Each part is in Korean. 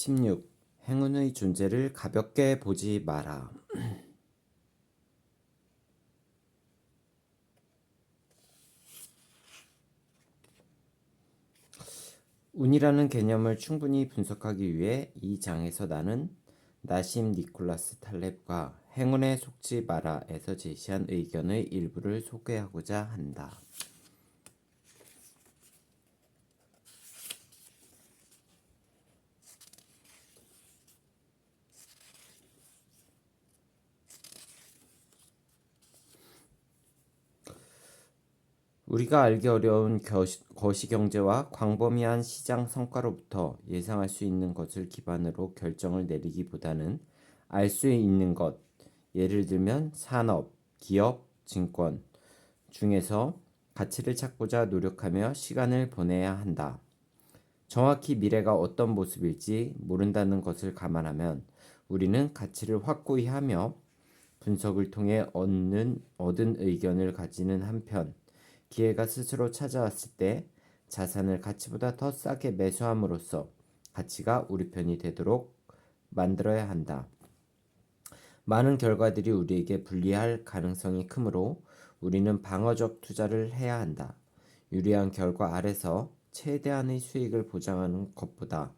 16. 행운의 존재를 가볍게 보지 마라. 운이라는 개념을 충분히 분석하기 위해 이 장에서 나는 나심 니콜라스 탈렙과 행운에 속지 마라에서 제시한 의견의 일부를 소개하고자 한다. 우리가 알기 어려운 거시경제와 광범위한 시장 성과로부터 예상할 수 있는 것을 기반으로 결정을 내리기보다는 알 수 있는 것, 예를 들면 산업, 기업, 증권 중에서 가치를 찾고자 노력하며 시간을 보내야 한다. 정확히 미래가 어떤 모습일지 모른다는 것을 감안하면 우리는 가치를 확고히 하며 분석을 통해 얻은 의견을 가지는 한편 기회가 스스로 찾아왔을 때 자산을 가치보다 더 싸게 매수함으로써 가치가 우리 편이 되도록 만들어야 한다. 많은 결과들이 우리에게 불리할 가능성이 크므로 우리는 방어적 투자를 해야 한다. 유리한 결과 아래서 최대한의 수익을 보장하는 것보다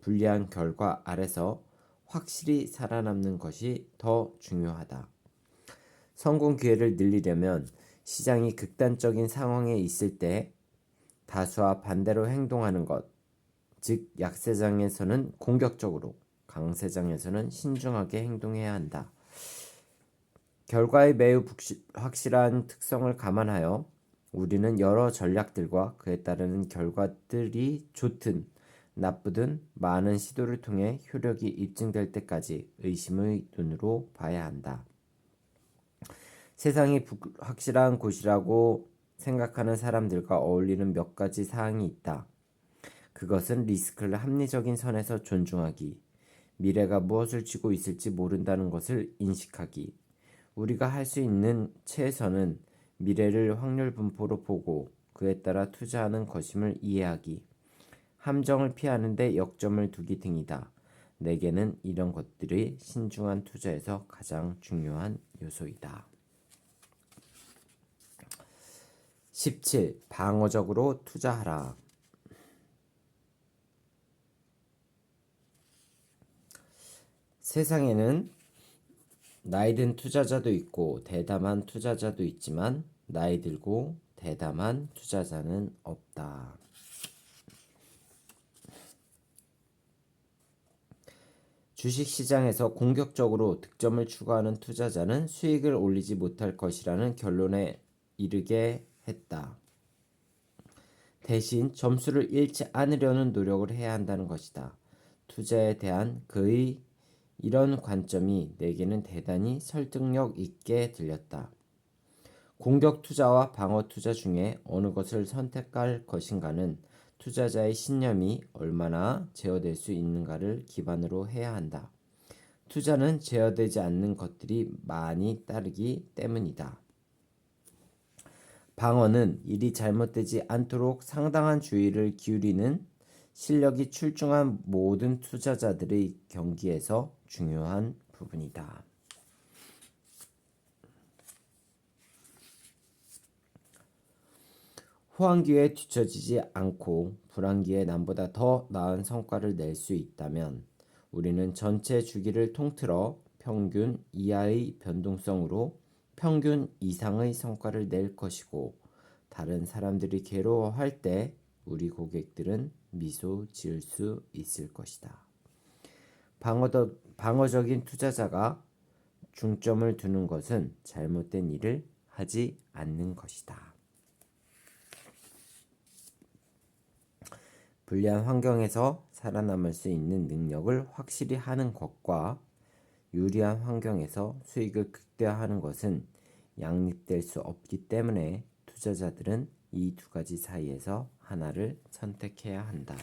불리한 결과 아래서 확실히 살아남는 것이 더 중요하다. 성공 기회를 늘리려면 시장이 극단적인 상황에 있을 때 다수와 반대로 행동하는 것, 즉 약세장에서는 공격적으로, 강세장에서는 신중하게 행동해야 한다. 결과의 매우 확실한 특성을 감안하여 우리는 여러 전략들과 그에 따르는 결과들이 좋든 나쁘든 많은 시도를 통해 효력이 입증될 때까지 의심의 눈으로 봐야 한다. 세상이 확실한 곳이라고 생각하는 사람들과 어울리는 몇 가지 사항이 있다. 그것은 리스크를 합리적인 선에서 존중하기, 미래가 무엇을 쥐고 있을지 모른다는 것을 인식하기, 우리가 할 수 있는 최선은 미래를 확률 분포로 보고 그에 따라 투자하는 것임을 이해하기, 함정을 피하는 데 역점을 두기 등이다. 내게는 이런 것들이 신중한 투자에서 가장 중요한 요소이다. 17. 방어적으로 투자하라. 세상에는 나이 든 투자자도 있고 대담한 투자자도 있지만 나이 들고 대담한 투자자는 없다. 주식시장에서 공격적으로 득점을 추구하는 투자자는 수익을 올리지 못할 것이라는 결론에 이르게 했다. 대신 점수를 잃지 않으려는 노력을 해야 한다는 것이다. 투자에 대한 그의 이런 관점이 내게는 대단히 설득력 있게 들렸다. 공격 투자와 방어 투자 중에 어느 것을 선택할 것인가는 투자자의 신념이 얼마나 제어될 수 있는가를 기반으로 해야 한다. 투자는 제어되지 않는 것들이 많이 따르기 때문이다. 방어는 일이 잘못되지 않도록 상당한 주의를 기울이는 실력이 출중한 모든 투자자들의 경기에서 중요한 부분이다. 호황기에 뒤처지지 않고 불황기에 남보다 더 나은 성과를 낼 수 있다면 우리는 전체 주기를 통틀어 평균 이하의 변동성으로 평균 이상의 성과를 낼 것이고 다른 사람들이 괴로워할 때 우리 고객들은 미소 지을 수 있을 것이다. 방어적인 투자자가 중점을 두는 것은 잘못된 일을 하지 않는 것이다. 불리한 환경에서 살아남을 수 있는 능력을 확실히 하는 것과 유리한 환경에서 수익을 극대화하는 것은 양립될 수 없기 때문에 투자자들은 이 두 가지 사이에서 하나를 선택해야 한다.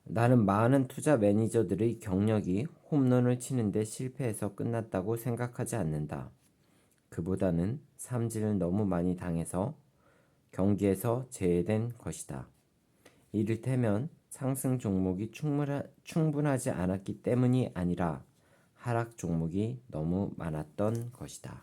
나는 많은 투자 매니저들의 경력이 홈런을 치는데 실패해서 끝났다고 생각하지 않는다. 그보다는 삼진을 너무 많이 당해서 경기에서 제외된 것이다. 이를테면 상승 종목이 충분하지 않았기 때문이 아니라 하락 종목이 너무 많았던 것이다.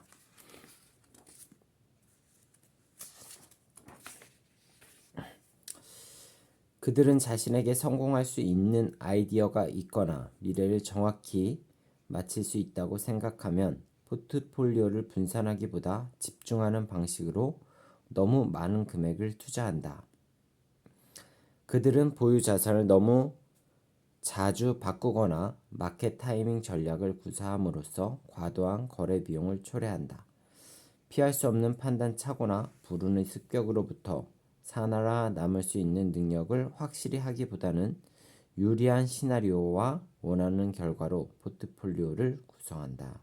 그들은 자신에게 성공할 수 있는 아이디어가 있거나 미래를 정확히 맞힐 수 있다고 생각하면 포트폴리오를 분산하기보다 집중하는 방식으로 너무 많은 금액을 투자한다. 그들은 보유 자산을 너무 자주 바꾸거나 마켓 타이밍 전략을 구사함으로써 과도한 거래 비용을 초래한다. 피할 수 없는 판단 착오나 불운의 습격으로부터 살아남을 수 있는 능력을 확실히 하기보다는 유리한 시나리오와 원하는 결과로 포트폴리오를 구성한다.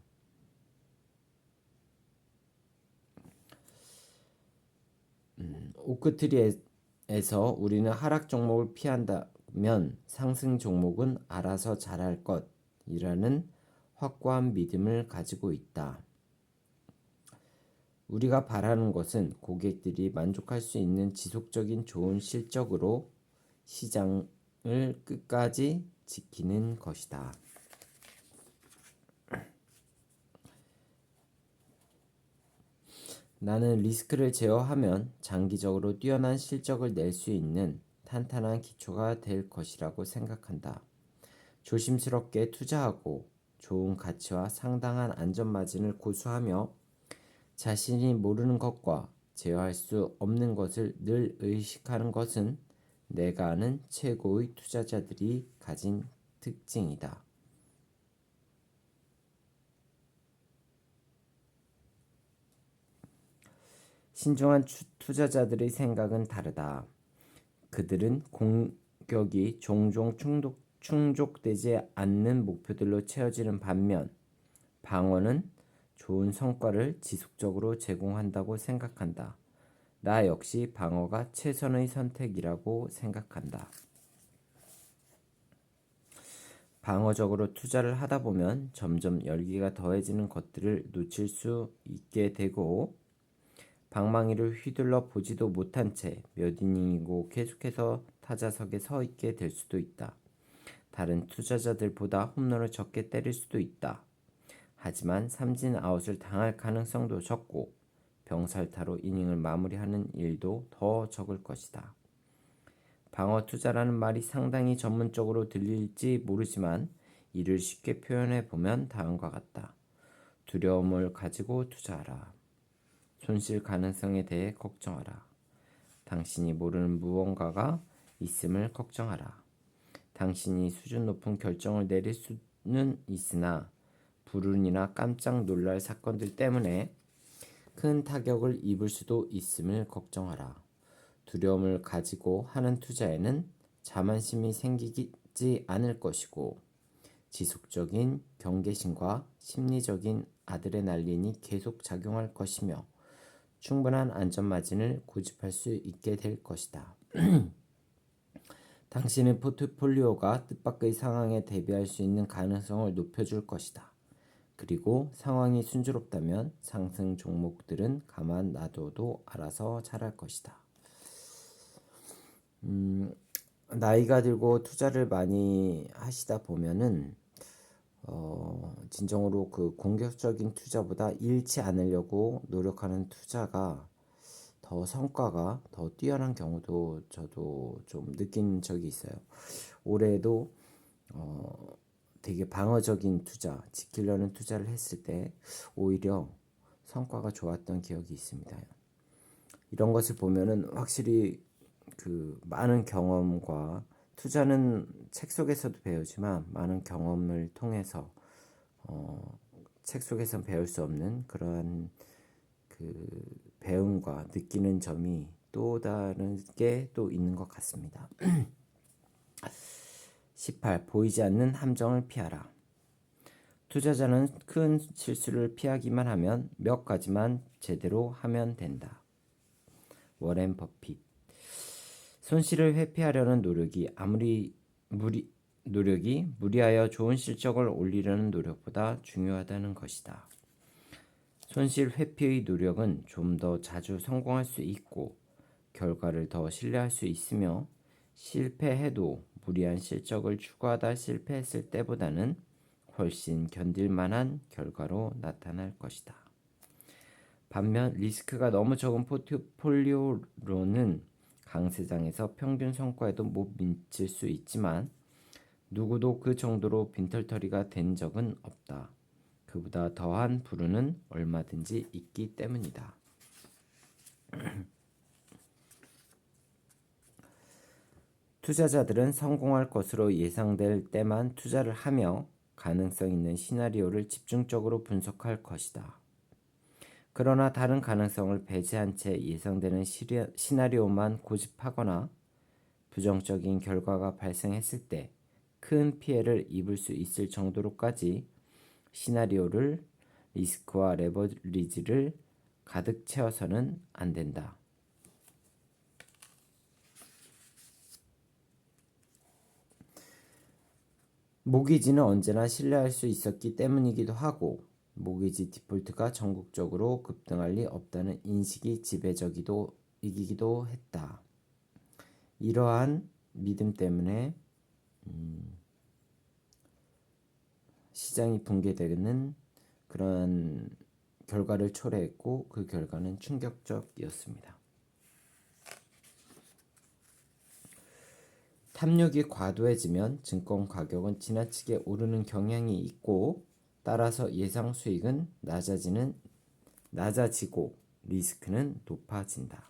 오크트리에서 우리는 하락 종목을 피한다면 상승 종목은 알아서 잘할 것이라는 확고한 믿음을 가지고 있다. 우리가 바라는 것은 고객들이 만족할 수 있는 지속적인 좋은 실적으로 시장을 끝까지 지키는 것이다. 나는 리스크를 제어하면 장기적으로 뛰어난 실적을 낼 수 있는 탄탄한 기초가 될 것이라고 생각한다. 조심스럽게 투자하고 좋은 가치와 상당한 안전마진을 고수하며 자신이 모르는 것과 제어할 수 없는 것을 늘 의식하는 것은 내가 아는 최고의 투자자들이 가진 특징이다. 신중한 투자자들의 생각은 다르다. 그들은 공격이 종종 충족되지 않는 목표들로 채워지는 반면 방어는 좋은 성과를 지속적으로 제공한다고 생각한다. 나 역시 방어가 최선의 선택이라고 생각한다. 방어적으로 투자를 하다 보면 점점 열기가 더해지는 것들을 놓칠 수 있게 되고 방망이를 휘둘러 보지도 못한 채 몇 이닝이고 계속해서 타자석에 서 있게 될 수도 있다. 다른 투자자들보다 홈런을 적게 때릴 수도 있다. 하지만 삼진 아웃을 당할 가능성도 적고 병살타로 이닝을 마무리하는 일도 더 적을 것이다. 방어 투자라는 말이 상당히 전문적으로 들릴지 모르지만 이를 쉽게 표현해 보면 다음과 같다. 두려움을 가지고 투자하라. 손실 가능성에 대해 걱정하라. 당신이 모르는 무언가가 있음을 걱정하라. 당신이 수준 높은 결정을 내릴 수는 있으나 불운이나 깜짝 놀랄 사건들 때문에 큰 타격을 입을 수도 있음을 걱정하라. 두려움을 가지고 하는 투자에는 자만심이 생기지 않을 것이고 지속적인 경계심과 심리적인 아드레날린이 계속 작용할 것이며 충분한 안전마진을 고집할 수 있게 될 것이다. 당신의 포트폴리오가 뜻밖의 상황에 대비할 수 있는 가능성을 높여줄 것이다. 그리고 상황이 순조롭다면 상승 종목들은 가만 놔둬도 알아서 자랄 것이다. 나이가 들고 투자를 많이 하시다 보면은 진정으로 그 공격적인 투자보다 잃지 않으려고 노력하는 투자가 더 성과가 더 뛰어난 경우도 저도 좀 느낀 적이 있어요. 올해도 되게 방어적인 투자, 지키려는 투자를 했을 때 오히려 성과가 좋았던 기억이 있습니다. 이런 것을 보면은 확실히 그 많은 경험과 투자는 책 속에서도 배우지만 많은 경험을 통해서 책 속에서 배울 수 없는 그러한 그 배움과 느끼는 점이 또 다른 게 또 있는 것 같습니다. 18. 보이지 않는 함정을 피하라. 투자자는 큰 실수를 피하기만 하면 몇 가지만 제대로 하면 된다. 워렌 버핏. 손실을 회피하려는 노력이 무리하여 좋은 실적을 올리려는 노력보다 중요하다는 것이다. 손실 회피의 노력은 좀 더 자주 성공할 수 있고 결과를 더 신뢰할 수 있으며 실패해도 무리한 실적을 추구하다 실패했을 때보다는 훨씬 견딜만한 결과로 나타날 것이다. 반면 리스크가 너무 적은 포트폴리오로는 강세장에서 평균 성과에도 못 미칠 수 있지만 누구도 그 정도로 빈털터리가 된 적은 없다. 그보다 더한 부류는 얼마든지 있기 때문이다. 투자자들은 성공할 것으로 예상될 때만 투자를 하며 가능성 있는 시나리오를 집중적으로 분석할 것이다. 그러나 다른 가능성을 배제한 채 예상되는 시나리오만 고집하거나 부정적인 결과가 발생했을 때 큰 피해를 입을 수 있을 정도로까지 시나리오를 리스크와 레버리지를 가득 채워서는 안 된다. 모기지는 언제나 신뢰할 수 있었기 때문이기도 하고 모기지 디폴트가 전국적으로 급등할 리 없다는 인식이 지배적이기도 했다. 이러한 믿음 때문에 시장이 붕괴되는 그런 결과를 초래했고 그 결과는 충격적이었습니다. 탐욕이 과도해지면 증권 가격은 지나치게 오르는 경향이 있고 따라서 예상 수익은 낮아지고 리스크는 높아진다.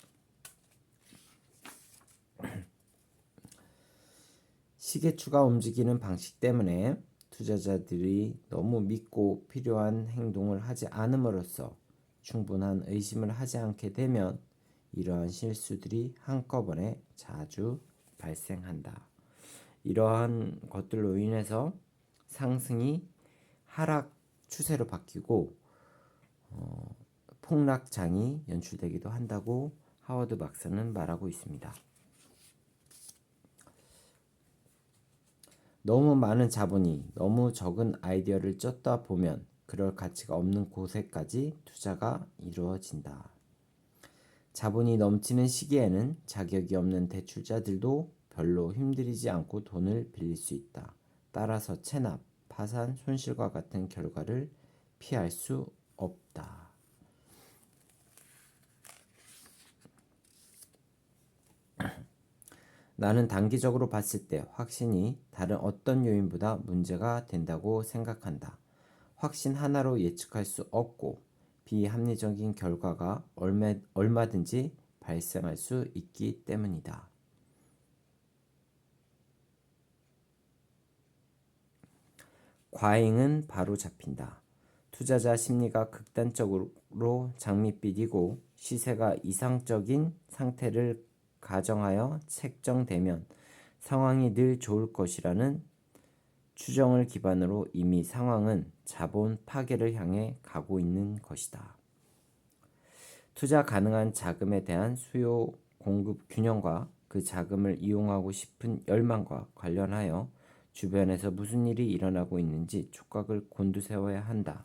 시계추가 움직이는 방식 때문에 투자자들이 너무 믿고 필요한 행동을 하지 않음으로써 충분한 의심을 하지 않게 되면 이러한 실수들이 한꺼번에 자주 발생한다. 이러한 것들로 인해서 상승이 하락 추세로 바뀌고 폭락장이 연출되기도 한다고 하워드 박사는 말하고 있습니다. 너무 많은 자본이 너무 적은 아이디어를 쫓다 보면 그럴 가치가 없는 곳에까지 투자가 이루어진다. 자본이 넘치는 시기에는 자격이 없는 대출자들도 별로 힘들이지 않고 돈을 빌릴 수 있다. 따라서 체납, 파산, 손실과 같은 결과를 피할 수 없다. 나는 단기적으로 봤을 때 확신이 다른 어떤 요인보다 문제가 된다고 생각한다. 확신 하나로 예측할 수 없고 비합리적인 결과가 얼마든지 발생할 수 있기 때문이다. 과잉은 바로 잡힌다. 투자자 심리가 극단적으로 장밋빛이고 시세가 이상적인 상태를 가정하여 책정되면 상황이 늘 좋을 것이라는 추정을 기반으로 이미 상황은 자본 파괴를 향해 가고 있는 것이다. 투자 가능한 자금에 대한 수요 공급 균형과 그 자금을 이용하고 싶은 열망과 관련하여 주변에서 무슨 일이 일어나고 있는지 촉각을 곤두세워야 한다.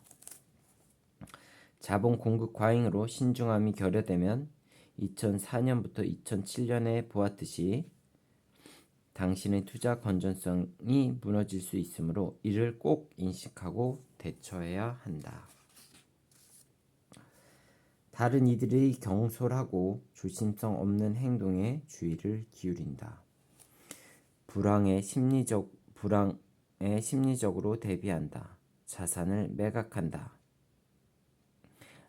자본 공급 과잉으로 신중함이 결여되면 2004년부터 2007년에 보았듯이 당신의 투자 건전성이 무너질 수 있으므로 이를 꼭 인식하고 대처해야 한다. 다른 이들의 경솔하고 조심성 없는 행동에 주의를 기울인다. 불황에 심리적으로 대비한다. 자산을 매각한다.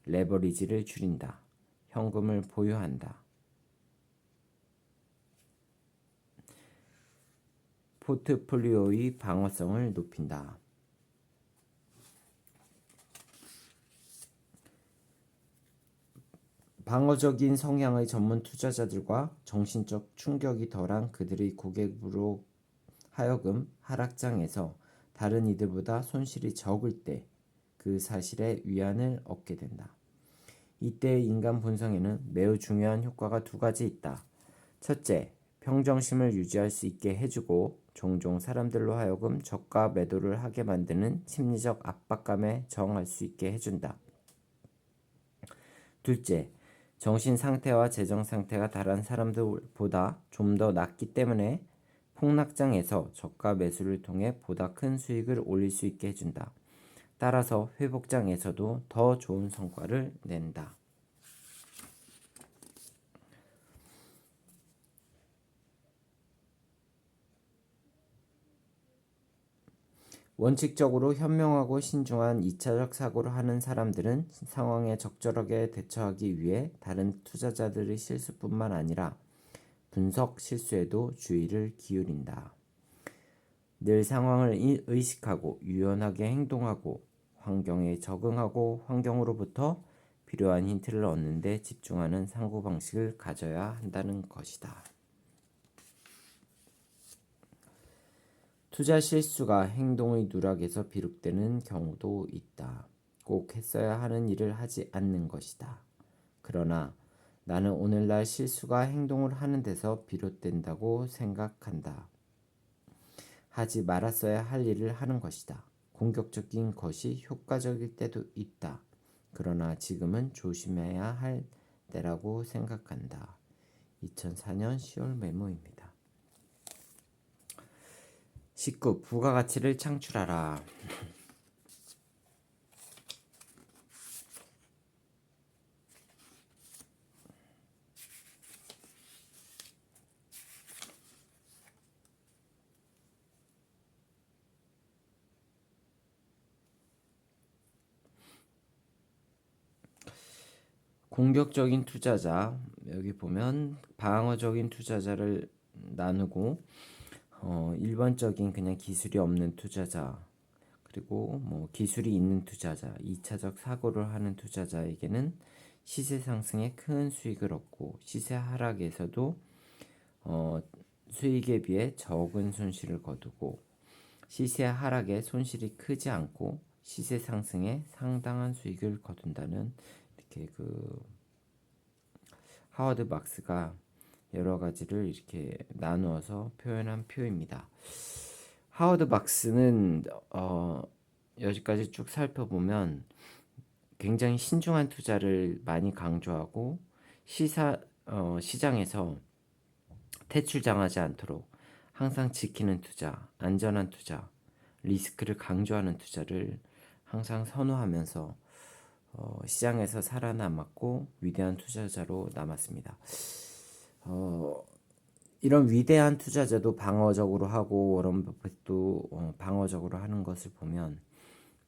레버리지를 줄인다. 현금을 보유한다. 포트폴리오의 방어성을 높인다. 방어적인 성향의 전문 투자자들과 정신적 충격이 덜한 그들의 고객으로 하여금 하락장에서 다른 이들보다 손실이 적을 때 그 사실에 위안을 얻게 된다. 이때의 인간 본성에는 매우 중요한 효과가 두 가지 있다. 첫째, 평정심을 유지할 수 있게 해주고 종종 사람들로 하여금 저가 매도를 하게 만드는 심리적 압박감에 저항할 수 있게 해준다. 둘째, 정신 상태와 재정 상태가 다른 사람들보다 좀 더 낮기 때문에 폭락장에서 저가 매수를 통해 보다 큰 수익을 올릴 수 있게 해준다. 따라서 회복장에서도 더 좋은 성과를 낸다. 원칙적으로 현명하고 신중한 2차적 사고를 하는 사람들은 상황에 적절하게 대처하기 위해 다른 투자자들의 실수뿐만 아니라 분석 실수에도 주의를 기울인다. 늘 상황을 의식하고 유연하게 행동하고 환경에 적응하고 환경으로부터 필요한 힌트를 얻는 데 집중하는 사고방식을 가져야 한다는 것이다. 투자 실수가 행동의 누락에서 비롯되는 경우도 있다. 꼭 했어야 하는 일을 하지 않는 것이다. 그러나 나는 오늘날 실수가 행동을 하는 데서 비롯된다고 생각한다. 하지 말았어야 할 일을 하는 것이다. 공격적인 것이 효과적일 때도 있다. 그러나 지금은 조심해야 할 때라고 생각한다. 2004년 10월 메모입니다. 19. 부가가치를 창출하라. 공격적인 투자자, 여기 보면 방어적인 투자자를 나누고 일반적인 그냥 기술이 없는 투자자, 그리고 뭐 기술이 있는 투자자, 2차적 사고를 하는 투자자에게는 시세 상승에 큰 수익을 얻고 시세 하락에서도 수익에 비해 적은 손실을 거두고 시세 하락에 손실이 크지 않고 시세 상승에 상당한 수익을 거둔다는 이렇게 하워드 막스가 여러 가지를 이렇게 나누어서 표현한 표입니다. 하워드 막스는 여기까지 쭉 살펴보면 굉장히 신중한 투자를 많이 강조하고 시장에서 퇴출당하지 않도록 항상 지키는 투자, 안전한 투자, 리스크를 강조하는 투자를 항상 선호하면서 시장에서 살아남았고 위대한 투자자로 남았습니다. 이런 위대한 투자자도 방어적으로 하고 워런 버핏도 방어적으로 하는 것을 보면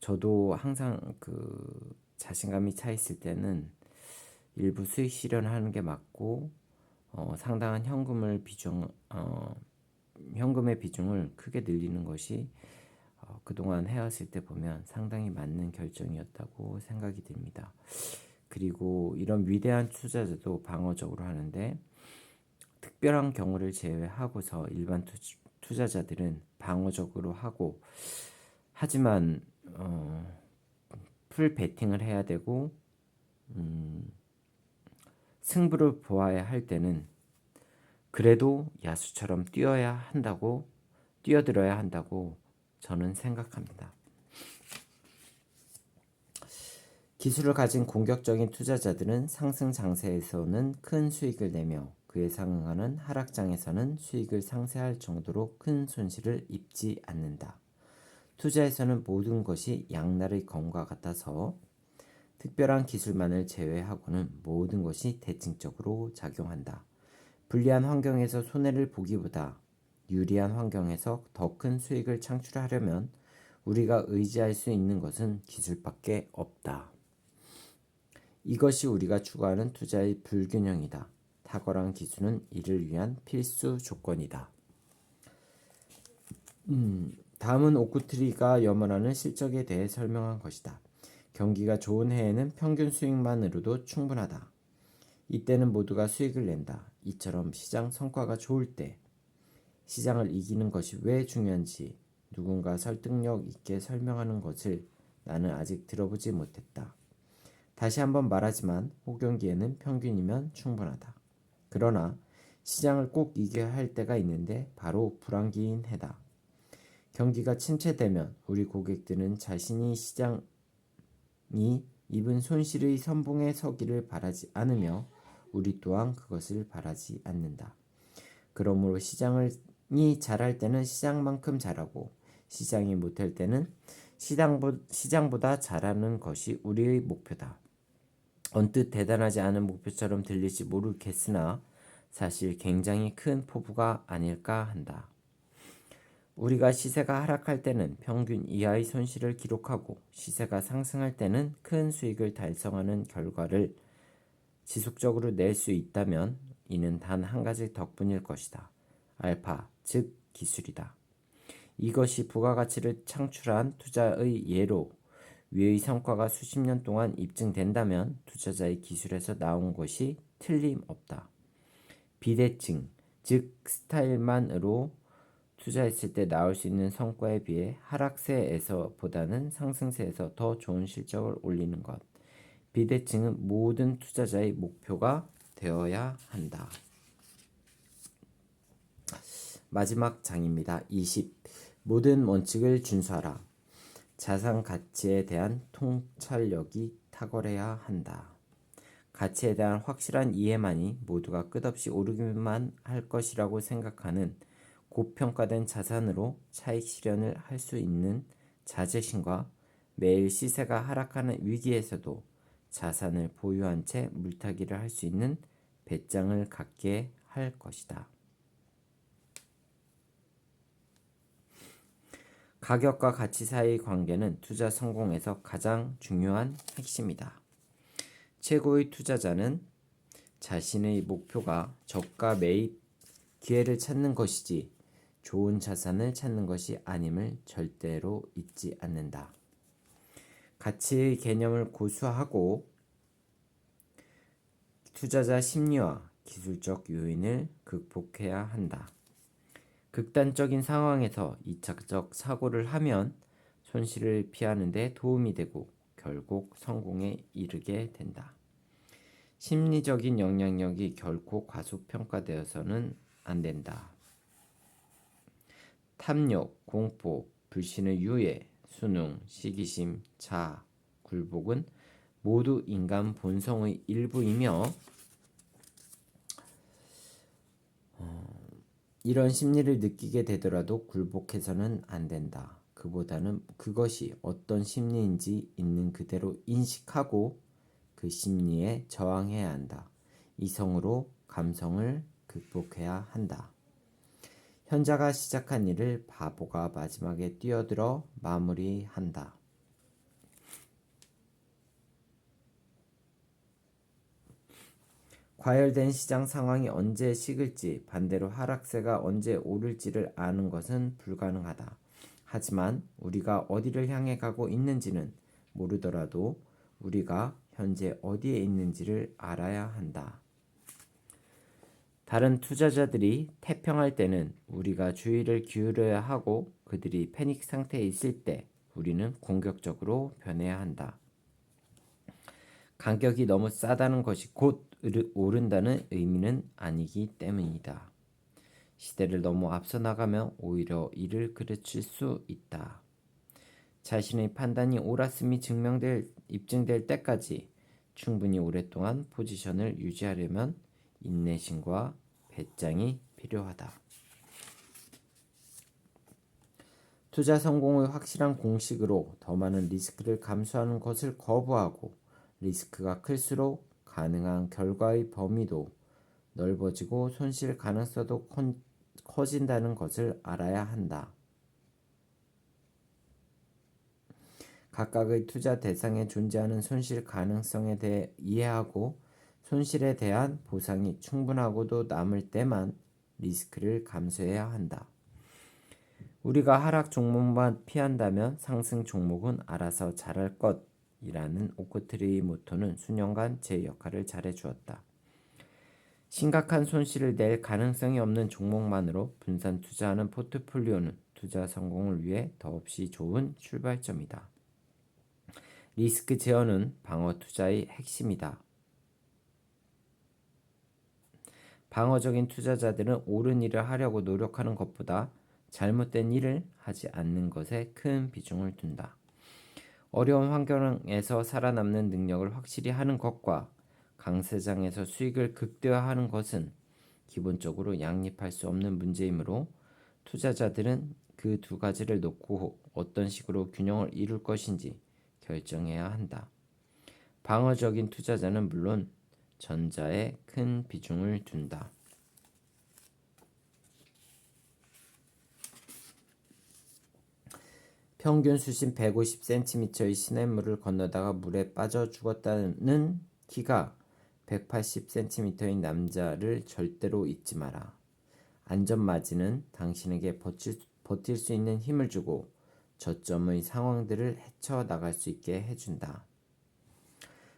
저도 항상 자신감이 차 있을 때는 일부 수익 실현하는 게 맞고 상당한 현금의 비중을 크게 늘리는 것이 그동안 해왔을 때 보면 상당히 맞는 결정이었다고 생각이 듭니다. 그리고 이런 위대한 투자자도 방어적으로 하는데 특별한 경우를 제외하고서 일반 투자자들은 방어적으로 하고 하지만 풀 베팅을 해야 되고 승부를 보아야 할 때는 그래도 야수처럼 뛰어들어야 한다고 저는 생각합니다. 기술을 가진 공격적인 투자자들은 상승 장세에서는 큰 수익을 내며 그에 상응하는 하락장에서는 수익을 상쇄할 정도로 큰 손실을 입지 않는다. 투자에서는 모든 것이 양날의 검과 같아서 특별한 기술만을 제외하고는 모든 것이 대칭적으로 작용한다. 불리한 환경에서 손해를 보기보다 유리한 환경에서 더 큰 수익을 창출하려면 우리가 의지할 수 있는 것은 기술밖에 없다. 이것이 우리가 추구하는 투자의 불균형이다. 탁월한 기술은 이를 위한 필수 조건이다. 다음은 오크트리가 염원하는 실적에 대해 설명한 것이다. 경기가 좋은 해에는 평균 수익만으로도 충분하다. 이때는 모두가 수익을 낸다. 이처럼 시장 성과가 좋을 때 시장을 이기는 것이 왜 중요한지 누군가 설득력 있게 설명하는 것을 나는 아직 들어보지 못했다. 다시 한번 말하지만 호경기에는 평균이면 충분하다. 그러나 시장을 꼭 이겨야 할 때가 있는데 바로 불황기인 해다. 경기가 침체되면 우리 고객들은 자신이 시장이 입은 손실의 선봉에 서기를 바라지 않으며 우리 또한 그것을 바라지 않는다. 그러므로 시장이 잘할 때는 시장만큼 잘하고 시장이 못할 때는 시장보다 잘하는 것이 우리의 목표다. 언뜻 대단하지 않은 목표처럼 들릴지 모르겠으나 사실 굉장히 큰 포부가 아닐까 한다. 우리가 시세가 하락할 때는 평균 이하의 손실을 기록하고 시세가 상승할 때는 큰 수익을 달성하는 결과를 지속적으로 낼 수 있다면 이는 단 한 가지 덕분일 것이다. 알파, 즉 기술이다. 이것이 부가가치를 창출한 투자의 예로 위의 성과가 수십 년 동안 입증된다면 투자자의 기술에서 나온 것이 틀림없다. 비대칭, 즉 스타일만으로 투자했을 때 나올 수 있는 성과에 비해 하락세에서보다는 상승세에서 더 좋은 실적을 올리는 것. 비대칭은 모든 투자자의 목표가 되어야 한다. 마지막 장입니다. 20. 모든 원칙을 준수하라. 자산 가치에 대한 통찰력이 탁월해야 한다. 가치에 대한 확실한 이해만이 모두가 끝없이 오르기만 할 것이라고 생각하는 고평가된 자산으로 차익 실현을 할 수 있는 자제심과 매일 시세가 하락하는 위기에서도 자산을 보유한 채 물타기를 할 수 있는 배짱을 갖게 할 것이다. 가격과 가치 사이의 관계는 투자 성공에서 가장 중요한 핵심이다. 최고의 투자자는 자신의 목표가 저가 매입 기회를 찾는 것이지 좋은 자산을 찾는 것이 아님을 절대로 잊지 않는다. 가치의 개념을 고수하고 투자자 심리와 기술적 요인을 극복해야 한다. 극단적인 상황에서 2차적 사고를 하면 손실을 피하는 데 도움이 되고 결국 성공에 이르게 된다. 심리적인 영향력이 결코 과소평가되어서는 안 된다. 탐욕, 공포, 불신의 유해, 순응, 시기심, 자아, 굴복은 모두 인간 본성의 일부이며 이런 심리를 느끼게 되더라도 굴복해서는 안 된다. 그보다는 그것이 어떤 심리인지 있는 그대로 인식하고 그 심리에 저항해야 한다. 이성으로 감성을 극복해야 한다. 현자가 시작한 일을 바보가 마지막에 뛰어들어 마무리한다. 과열된 시장 상황이 언제 식을지 반대로 하락세가 언제 오를지를 아는 것은 불가능하다. 하지만 우리가 어디를 향해 가고 있는지는 모르더라도 우리가 현재 어디에 있는지를 알아야 한다. 다른 투자자들이 태평할 때는 우리가 주의를 기울여야 하고 그들이 패닉 상태에 있을 때 우리는 공격적으로 변해야 한다. 가격이 너무 싸다는 것이 곧 오른다는 의미는 아니기 때문이다. 시대를 너무 앞서 나가면 오히려 이를 그르칠 수 있다. 자신의 판단이 옳았음이 입증될 때까지 충분히 오랫동안 포지션을 유지하려면 인내심과 배짱이 필요하다. 투자 성공의 확실한 공식으로 더 많은 리스크를 감수하는 것을 거부하고 리스크가 클수록 가능한 결과의 범위도 넓어지고 손실 가능성도 커진다는 것을 알아야 한다. 각각의 투자 대상에 존재하는 손실 가능성에 대해 이해하고 손실에 대한 보상이 충분하고도 남을 때만 리스크를 감수해야 한다. 우리가 하락 종목만 피한다면 상승 종목은 알아서 잘할 것이라는 오코트리의 모토는 수년간 제 역할을 잘해주었다. 심각한 손실을 낼 가능성이 없는 종목만으로 분산 투자하는 포트폴리오는 투자 성공을 위해 더없이 좋은 출발점이다. 리스크 제어는 방어 투자의 핵심이다. 방어적인 투자자들은 옳은 일을 하려고 노력하는 것보다 잘못된 일을 하지 않는 것에 큰 비중을 둔다. 어려운 환경에서 살아남는 능력을 확실히 하는 것과 강세장에서 수익을 극대화하는 것은 기본적으로 양립할 수 없는 문제이므로 투자자들은 그 두 가지를 놓고 어떤 식으로 균형을 이룰 것인지 결정해야 한다. 방어적인 투자자는 물론 전자에 큰 비중을 둔다. 평균 수심 150cm의 시냇물을 건너다가 물에 빠져 죽었다는 키가 180cm인 남자를 절대로 잊지 마라. 안전마진은 당신에게 버틸 수 있는 힘을 주고 저점의 상황들을 헤쳐나갈 수 있게 해준다.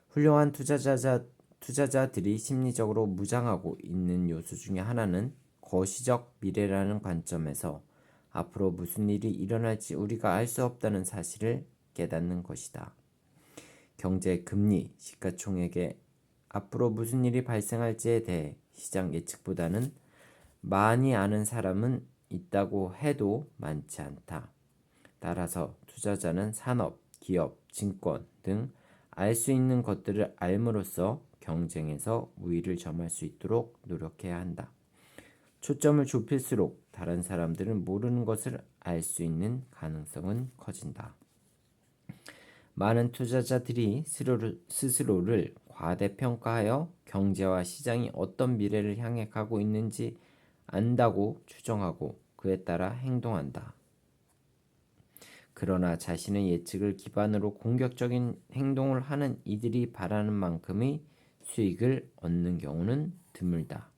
훌륭한 투자자들이 심리적으로 무장하고 있는 요소 중에 하나는 거시적 미래라는 관점에서 앞으로 무슨 일이 일어날지 우리가 알 수 없다는 사실을 깨닫는 것이다. 경제, 금리, 시가총액에 앞으로 무슨 일이 발생할지에 대해 시장 예측보다는 많이 아는 사람은 있다고 해도 많지 않다. 따라서 투자자는 산업, 기업, 증권 등 알 수 있는 것들을 알므로써 경쟁에서 우위를 점할 수 있도록 노력해야 한다. 초점을 좁힐수록 다른 사람들은 모르는 것을 알 수 있는 가능성은 커진다. 많은 투자자들이 스스로를 과대평가하여 경제와 시장이 어떤 미래를 향해 가고 있는지 안다고 추정하고 그에 따라 행동한다. 그러나 자신의 예측을 기반으로 공격적인 행동을 하는 이들이 바라는 만큼의 수익을 얻는 경우는 드물다.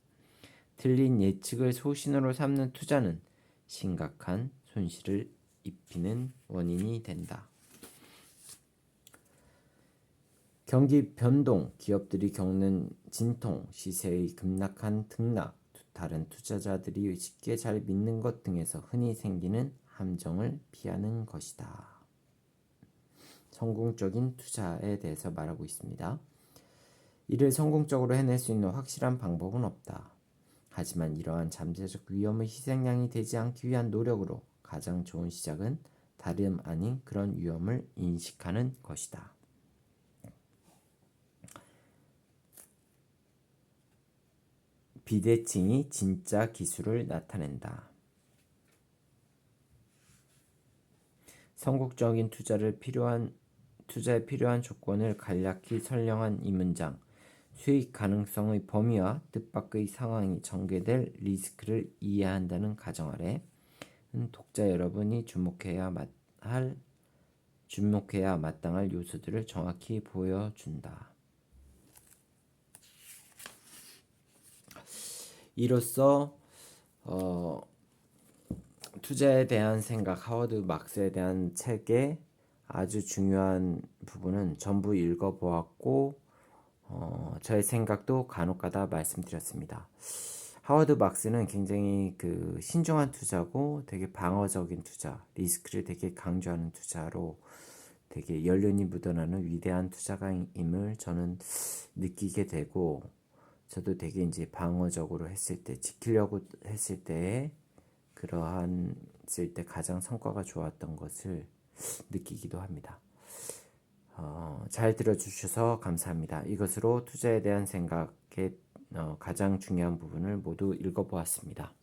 틀린 예측을 소신으로 삼는 투자는 심각한 손실을 입히는 원인이 된다. 경기 변동, 기업들이 겪는 진통, 시세의 급락한 등락, 다른 투자자들이 쉽게 잘 믿는 것 등에서 흔히 생기는 함정을 피하는 것이다. 성공적인 투자에 대해서 말하고 있습니다. 이를 성공적으로 해낼 수 있는 확실한 방법은 없다. 하지만 이러한 잠재적 위험의 희생양이 되지 않기 위한 노력으로 가장 좋은 시작은 다름 아닌 그런 위험을 인식하는 것이다. 비대칭이 진짜 기술을 나타낸다. 성공적인 투자에 필요한 조건을 간략히 설명한 이 문장, 수익 가능성의 범위와 뜻밖의 상황이 전개될 리스크를 이해한다는 가정 아래 독자 여러분이 주목해야 마땅할 요소들을 정확히 보여준다. 이로써 투자에 대한 생각, 하워드 막스에 대한 책의 아주 중요한 부분은 전부 읽어보았고 저의 생각도 간혹가다 말씀드렸습니다. 하워드 막스는 굉장히 신중한 투자고 되게 방어적인 투자, 리스크를 되게 강조하는 투자로 되게 연륜이 묻어나는 위대한 투자가임을 저는 느끼게 되고, 저도 되게 이제 방어적으로 했을 때, 지키려고 했을 때 그러한 쓸 때 가장 성과가 좋았던 것을 느끼기도 합니다. 잘 들어주셔서 감사합니다. 이것으로 투자에 대한 생각의 가장 중요한 부분을 모두 읽어보았습니다.